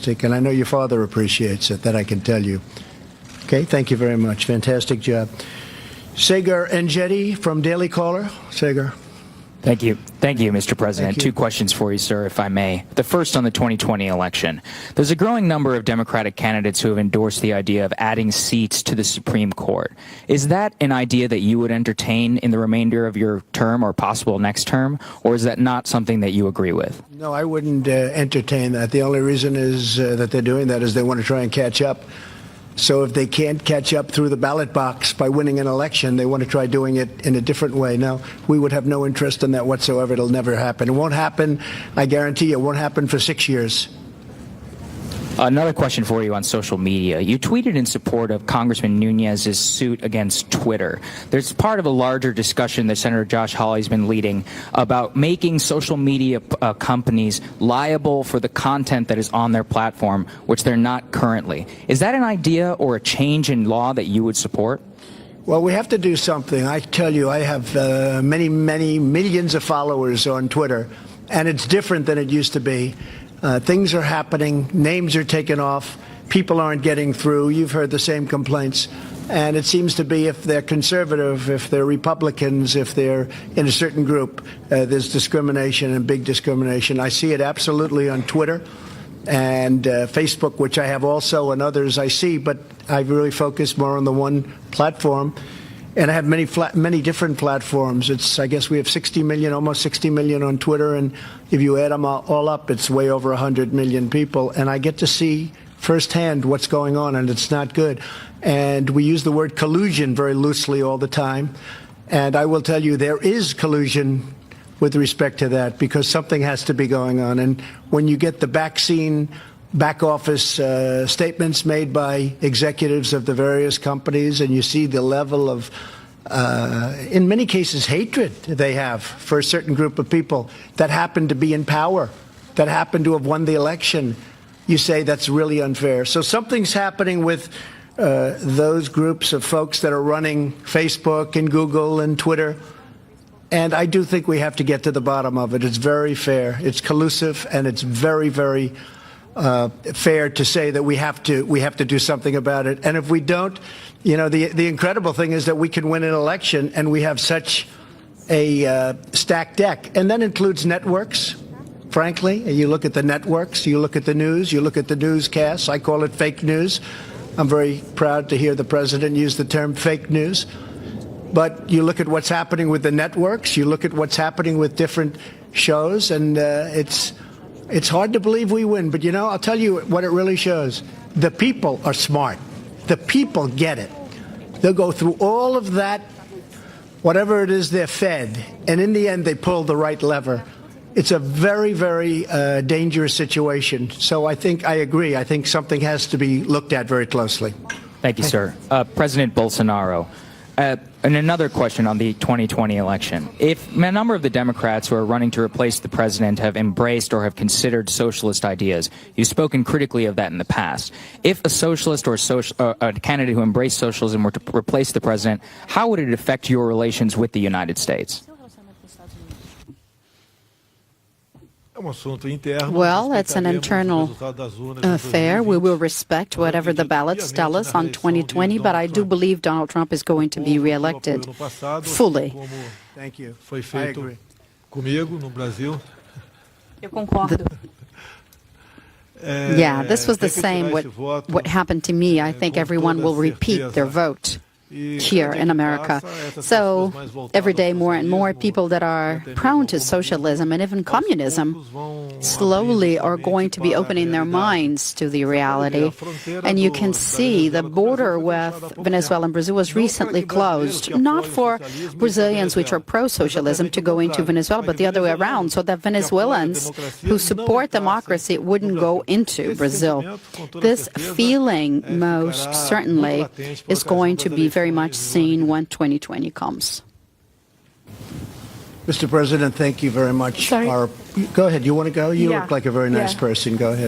fantastic. And I know your father appreciates it, that I can tell you. Okay, thank you very much. Fantastic job. Saagar Enjeti from Daily Caller. Saagar. Thank you. Thank you, Mr. President. Thank you. 2 questions for you, sir, if I may. The first on the 2020 election. There's a growing number of Democratic candidates who have endorsed the idea of adding seats to the Supreme Court. Is that an idea that you would entertain in the remainder of your term or possible next term, or is that not something that you agree with? No, I wouldn't entertain that. The only reason is that they're doing that is they want to try and catch up. So if they can't catch up through the ballot box by winning an election, they want to try doing it in a different way. Now, we would have no interest in that whatsoever. It'll never happen. It won't happen, I guarantee you, it won't happen for 6 years. Another question for you on social media. You tweeted in support of Congressman Nunes's suit against Twitter. There's part of a larger discussion that Senator Josh Hawley's been leading about making social media companies liable for the content that is on their platform, which they're not currently. Is that an idea or a change in law that you would support? Well, we have to do something. I tell you, I have many millions of followers on Twitter, and it's different than it used to be. Things are happening, names are taken off, people aren't getting through. You've heard the same complaints. And it seems to be if they're conservative, if they're Republicans, if they're in a certain group, there's discrimination and big discrimination. I see it absolutely on Twitter and Facebook, which I have also, and others I see, but I really focus more on the one platform. And I have many different platforms. I guess we have 60 million, almost 60 million on Twitter. And if you add them all up, it's way over 100 million people. And I get to see firsthand what's going on, and it's not good. And we use the word collusion very loosely all the time. And I will tell you, there is collusion with respect to that, because something has to be going on. And when you get the back office statements made by executives of the various companies, and you see the level of, in many cases, hatred they have for a certain group of people that happen to be in power, that happen to have won the election, you say that's really unfair. So something's happening with those groups of folks that are running Facebook and Google and Twitter. And I do think we have to get to the bottom of it. It's very fair. It's collusive, and it's very, very fair to say that we have to do something about it. And if we don't, you know, the incredible thing is that we can win an election, and we have such a stacked deck. And that includes networks, frankly. You look at the networks, you look at the news, you look at the newscasts. I call it fake news. I'm very proud to hear the president use the term fake news. But you look at what's happening with the networks, you look at what's happening with different shows, and it's hard to believe we win. But, you know, I'll tell you what it really shows. The people are smart. The people get it. They'll go through all of that, whatever it is they're fed, and in the end they pull the right lever. It's a very, very dangerous situation. So I think I agree. I think something has to be looked at very closely. Thank you, sir. President Bolsonaro. And another question on the 2020 election. If a number of the Democrats who are running to replace the president have embraced or have considered socialist ideas, you've spoken critically of that in the past. If a socialist or a candidate who embraced socialism were to replace the president, how would it affect your relations with the United States? Well, it's an internal affair. We will respect whatever the ballots tell us on 2020, but I do believe Donald Trump is going to be reelected fully. Thank you. I agree. Yeah, this was the same what happened to me. I think everyone will repeat their vote here in America. So every day more and more people that are prone to socialism and even communism slowly are going to be opening their minds to the reality. And you can see the border with Venezuela and Brazil was recently closed, not for Brazilians which are pro-socialism to go into Venezuela, but the other way around, so that Venezuelans who support democracy wouldn't go into Brazil. This feeling most certainly is going to be very much seen when 2020 comes. Mr. President, thank you very much. Sorry. Go ahead. You want to go? You Yeah. look like a very nice person. Go ahead.